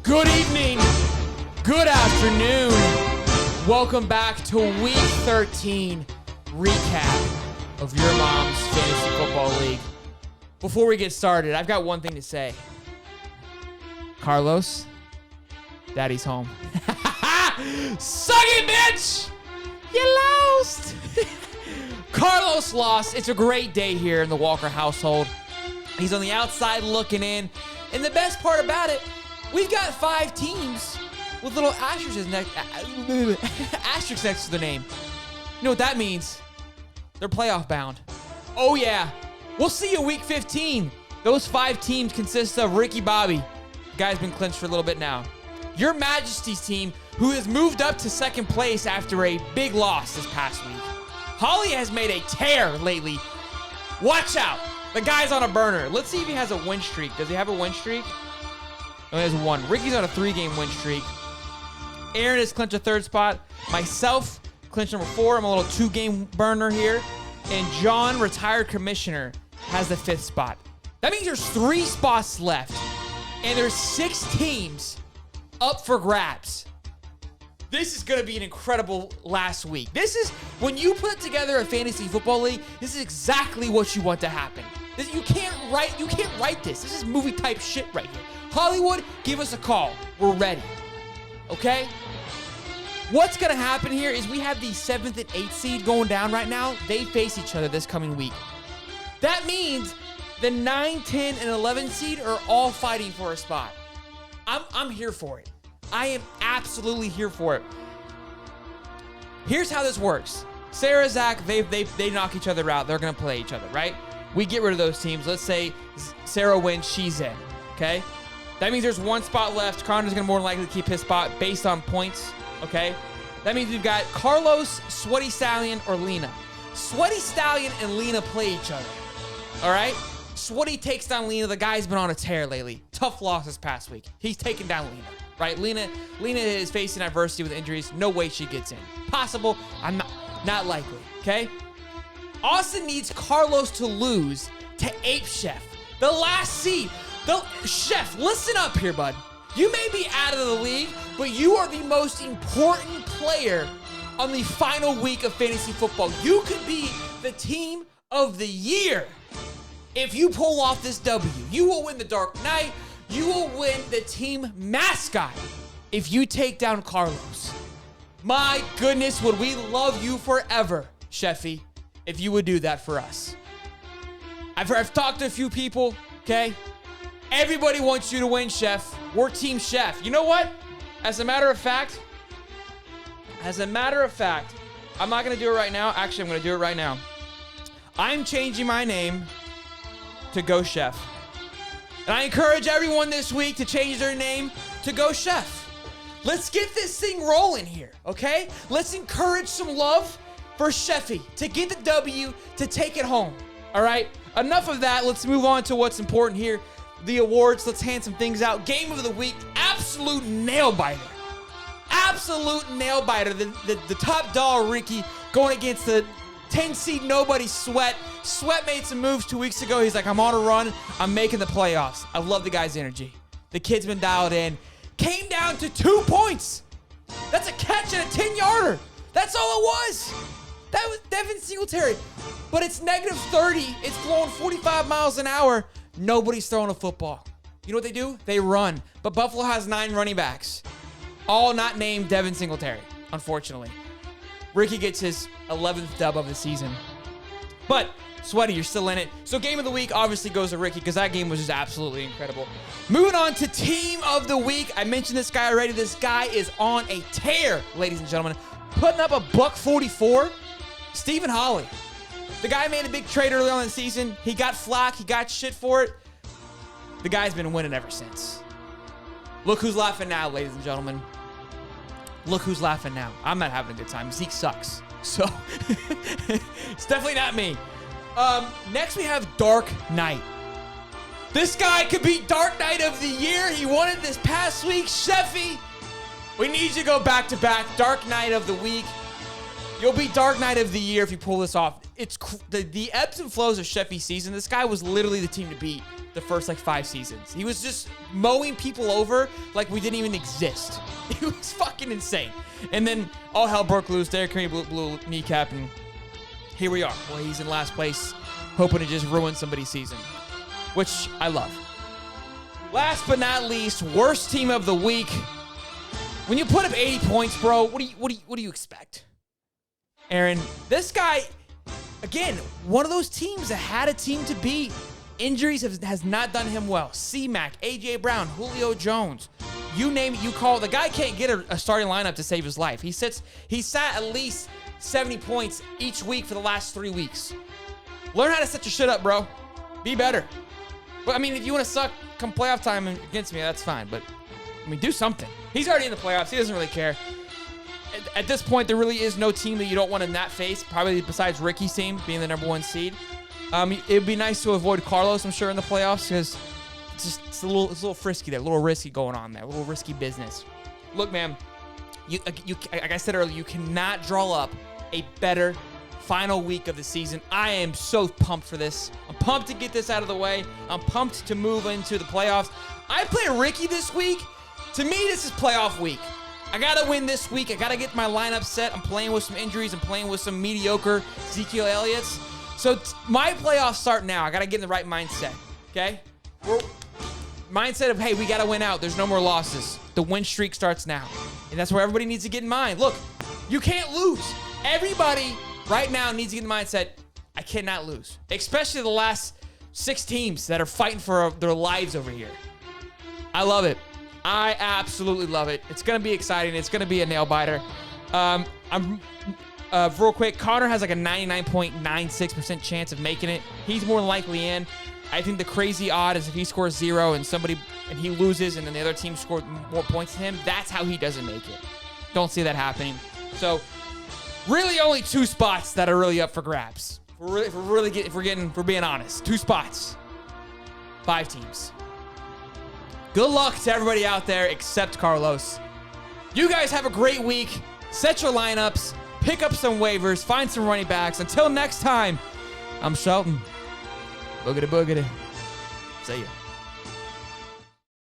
Good evening, good afternoon. Welcome back to Week 13 recap of your mom's Fantasy Football League. Before we get started, I've got one thing to say. Carlos, Daddy's home. Suck it, bitch! You lost! Carlos lost. It's a great day here in the Walker household. He's on the outside looking in. And the best part about it, we've got 5 teams with little asterisks next to their name. You know what that means? They're playoff bound. Oh yeah. We'll see you week 15. Those 5 teams consist of Ricky Bobby. The guy's been clinched for a little bit now. Your Majesty's team, who has moved up to second place after a big loss this past week. Holly has made a tear lately. Watch out. The guy's on a burner. Let's see if he has a win streak. Does he have a win streak? No, he has 1. Ricky's on a 3-game win streak. Aaron has clinched a 3rd spot. Myself clinched number 4. I'm a little 2-game burner here. And John, retired commissioner, has the 5th spot. That means there's 3 spots left. And there's 6 teams up for grabs. This is going to be an incredible last week. This is, when you put together a fantasy football league, this is exactly what you want to happen. You can't write this. This is movie type shit right here. Hollywood, give us a call. We're ready. Okay? What's going to happen here is we have the 7th and 8th seed going down right now. They face each other this coming week. That means the 9, 10, and 11 seed are all fighting for a spot. I'm here for it. I am absolutely here for it. Here's how this works. Sarah, Zach, they knock each other out. They're going to play each other, right? We get rid of those teams. Let's say Sarah wins, she's in, okay? That means there's 1 spot left. Connor's going to more likely keep his spot based on points, okay? That means we've got Carlos, Sweaty Stallion, or Lena. Sweaty Stallion and Lena play each other, all right? Sweaty takes down Lena. The guy's been on a tear lately. Tough loss this past week. He's taken down Lena. Right, Lena is facing adversity with injuries. No way she gets in. Possible, I'm not likely, okay? Austin needs Carlos to lose to Ape Chef, the last seed. Chef, listen up here, bud. You may be out of the league, but you are the most important player on the final week of fantasy football. You could be the team of the year if you pull off this W. You will win the Dark Knight. You will win the team mascot if you take down Carlos. My goodness, would we love you forever, Sheffy, if you would do that for us. I've talked to a few people, okay? Everybody wants you to win, Chef. We're Team Chef. You know what? As a matter of fact, I'm not going to do it right now. Actually, I'm going to do it right now. I'm changing my name to Go Chef. And I encourage everyone this week to change their name to Go Chef. Let's get this thing rolling here, okay? Let's encourage some love for Sheffy to get the W, to take it home, all right? Enough of that. Let's move on to what's important here. The awards. Let's hand some things out. Game of the week, absolute nail-biter. Absolute nail-biter. The top dog, Ricky, going against the 10 seed nobody, Sweat. Sweat made some moves 2 weeks ago. He's like, I'm on a run. I'm making the playoffs. I love the guy's energy. The kid's been dialed in. Came down to 2 points. That's a catch and a 10-yarder. That's all it was. That was Devin Singletary. But it's negative 30. It's blowing 45 miles an hour. Nobody's throwing a football. You know what they do? They run. But Buffalo has 9 running backs. All not named Devin Singletary, unfortunately. Ricky gets his 11th dub of the season. But, Sweaty, you're still in it. So game of the week obviously goes to Ricky because that game was just absolutely incredible. Moving on to team of the week. I mentioned this guy already. This guy is on a tear, ladies and gentlemen. Putting up a $144. Stephen Holly. The guy made a big trade early on in the season. He got flack. He got shit for it. The guy's been winning ever since. Look who's laughing now, ladies and gentlemen. Look who's laughing now. I'm not having a good time. Zeke sucks. So, it's definitely not me. Next we have Dark Knight. This guy could be Dark Knight of the Year. He won it this past week. Sheffy, we need you to go back-to-back Dark Knight of the Week. You'll be Dark Knight of the Year if you pull this off. It's the ebbs and flows of Sheffy's season. This guy was literally the team to beat the first like 5 seasons. He was just mowing people over like we didn't even exist. It was fucking insane. And then all hell broke loose. Derrick Henry blew kneecap, and here we are. Well, he's in last place, hoping to just ruin somebody's season, which I love. Last but not least, worst team of the week. When you put up 80 points, bro, what do you expect? Aaron, this guy, again, one of those teams that had a team to beat. Injuries has not done him well. C-Mac, A.J. Brown, Julio Jones. You name it, you call it. The guy can't get a starting lineup to save his life. He sat at least 70 points each week for the last 3 weeks. Learn how to set your shit up, bro. Be better. But, I mean, if you want to suck come playoff time against me, that's fine. But, I mean, do something. He's already in the playoffs. He doesn't really care. At this point, there really is no team that you don't want to not face, probably besides Ricky's team being the #1 seed. It would be nice to avoid Carlos, I'm sure, in the playoffs, because it's a little frisky there, a little risky going on there, a little risky business. Look, man, you like I said earlier, you cannot draw up a better final week of the season. I am so pumped for this. I'm pumped to get this out of the way. I'm pumped to move into the playoffs. I play Ricky this week. To me, this is playoff week. I got to win this week. I got to get my lineup set. I'm playing with some injuries. I'm playing with some mediocre Ezekiel Elliott's. So my playoffs start now. I got to get in the right mindset, okay? Mindset of, hey, we got to win out. There's no more losses. The win streak starts now. And that's where everybody needs to get in mind. Look, you can't lose. Everybody right now needs to get in the mindset, I cannot lose. Especially the last 6 teams that are fighting for their lives over here. I love it. I absolutely love it. It's going to be exciting. It's going to be a nail-biter. Real quick, Connor has like a 99.96% chance of making it. He's more than likely in. I think the crazy odd is if he scores 0 and he loses and then the other team scored more points than him, that's how he doesn't make it. Don't see that happening. So really only 2 spots that are really up for grabs. If we're being honest. 2 spots. 5 teams. Good luck to everybody out there except Carlos. You guys have a great week. Set your lineups. Pick up some waivers. Find some running backs. Until next time, I'm Shelton. Boogity boogity. See ya.